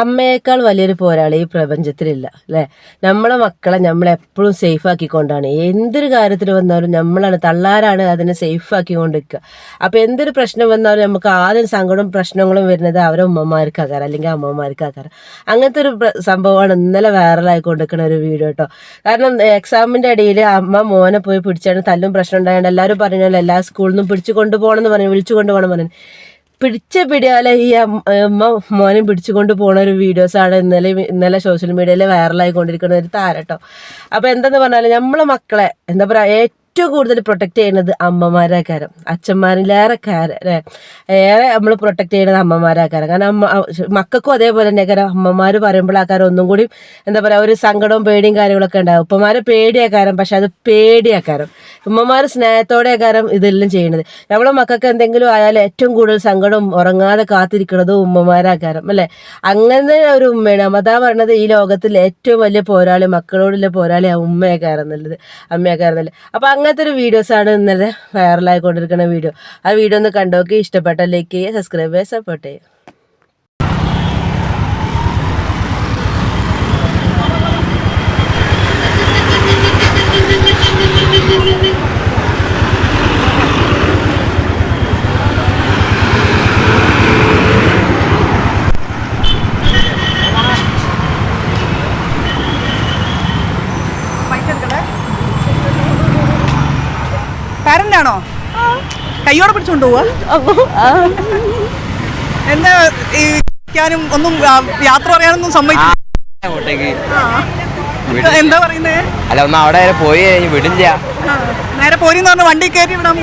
അമ്മയേക്കാൾ വലിയൊരു പോരാളി ഈ പ്രപഞ്ചത്തിലില്ല അല്ലേ. നമ്മളെ മക്കളെ നമ്മളെപ്പോഴും സേഫ് ആക്കിക്കൊണ്ടാണ് എന്തൊരു കാര്യത്തിൽ വന്നാലും നമ്മളാണ് തള്ളാരാണ് അതിനെ സേഫ് ആക്കിക്കൊണ്ടിരിക്കുക. അപ്പോൾ എന്തൊരു പ്രശ്നം വന്നാലും നമുക്ക് ആദ്യം സങ്കടവും പ്രശ്നങ്ങളും വരുന്നത് അവരെ ഉമ്മമാർക്കാക്കാരം അല്ലെങ്കിൽ അമ്മമാർക്കാക്കാരം. അങ്ങനത്തെ ഒരു സംഭവമാണ് ഇന്നലെ വൈറലായിക്കൊണ്ടിരിക്കുന്ന ഒരു വീഡിയോ കേട്ടോ. കാരണം എക്സാമിൻ്റെ ഇടയിൽ അമ്മ മോനെ പോയി പിടിച്ചാണ് തല്ലും പ്രശ്നം ഉണ്ടായത്. എല്ലാവരും പറഞ്ഞല്ലോ എല്ലാ സ്കൂളിൽ നിന്നും പിടിച്ചു കൊണ്ടുപോകണമെന്ന് പറഞ്ഞു, വിളിച്ചു കൊണ്ടുപോകണം പറഞ്ഞു. പിടിച്ച പിടിയാലെ ഈ അമ്മ മോനും പിടിച്ചുകൊണ്ട് പോണ ഒരു വീഡിയോസാണ് ഇന്നലെ സോഷ്യൽ മീഡിയയിൽ വൈറലായിക്കൊണ്ടിരിക്കുന്ന ഒരു താരട്ടോ. അപ്പോൾ എന്തെന്ന് പറഞ്ഞാൽ നമ്മളെ മക്കളെ എന്താ പറയുക ഏറ്റവും കൂടുതൽ പ്രൊട്ടക്റ്റ് ചെയ്യുന്നത് അമ്മമാരാക്കാരം, അച്ഛന്മാരിലേറെ ഏറെ നമ്മൾ പ്രൊട്ടക്റ്റ് ചെയ്യുന്നത് അമ്മമാരാക്കാരം. കാരണം മക്കൾക്കും അതേപോലെ തന്നെ കാരണം അമ്മമാർ പറയുമ്പോഴാക്കാരം ഒന്നും കൂടി എന്താ പറയുക ഒരു സങ്കടവും പേടിയും കാര്യങ്ങളൊക്കെ ഉണ്ടാകും. ഉപ്പമാരെ പേടിയാക്കാരം, പക്ഷെ അത് പേടിയാക്കാരം. ഉമ്മമാർ സ്നേഹത്തോടെയാക്കാരം ഇതെല്ലാം ചെയ്യുന്നത്. നമ്മളെ മക്കൾക്ക് എന്തെങ്കിലും ആയാലും ഏറ്റവും കൂടുതൽ സങ്കടം ഉറങ്ങാതെ കാത്തിരിക്കുന്നത് ഉമ്മമാരാക്കാരം അല്ലേ. അങ്ങനെ ഒരു ഉമ്മയാണ് അതാ പറഞ്ഞത് ഈ ലോകത്തിൽ ഏറ്റവും വലിയ പോരാളി മക്കളോടുള്ള പോരാളി ഉമ്മയാക്കാരം എന്നുള്ളത്, അമ്മയാക്കാരം എന്നുള്ളത്. അപ്പോൾ അങ്ങനത്തെ ഒരു വീഡിയോസാണ് ഇന്നലെ വൈറലായിക്കൊണ്ടിരിക്കുന്ന വീഡിയോ. ആ വീഡിയോ ഒന്ന് കണ്ടോക്കി, ഇഷ്ടപ്പെട്ട ലൈക്ക് ചെയ്യുക, സബ്സ്ക്രൈബ് ചെയ്യുക, സപ്പോർട്ട് ചെയ്യുക. പാരന്റാണോ കയ്യോടെ പിടിച്ചോണ്ട് പോവാ? എന്താ ഒന്നും യാത്ര പറയാനൊന്നും സമ്മതിക്കില്ല. എന്താ പറയുന്നേ? അല്ല ഒന്ന് അവിടെ വരെ പോയി വിടില്ല. നേരെ പോരിന്ന് പറഞ്ഞ വണ്ടി കയറ്റി വിടാൻ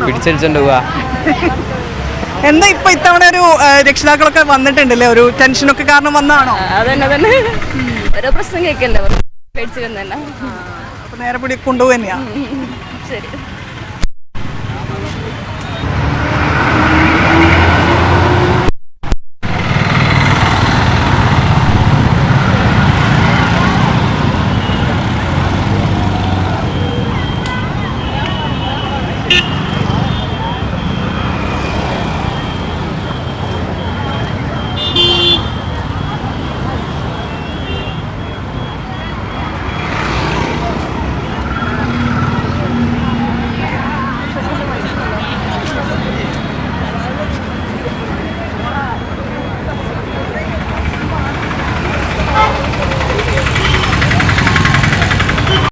പിടിച്ചടിച്ചോണ്ട് പോവാ. എന്താ ഇപ്പൊ ഇത്തവണ ഒരു രക്ഷിതാക്കളൊക്കെ വന്നിട്ടുണ്ടല്ലേ, ഒരു ടെൻഷനൊക്കെ കാരണം വന്നാണോ? അതന്നെ ഓരോ പ്രശ്നം കേൾക്കല്ലേ, പേടിച്ചു വന്നെ. അപ്പൊ നേരെ പിടി കൊണ്ടുപോകുക തന്നെയാ. ശരി.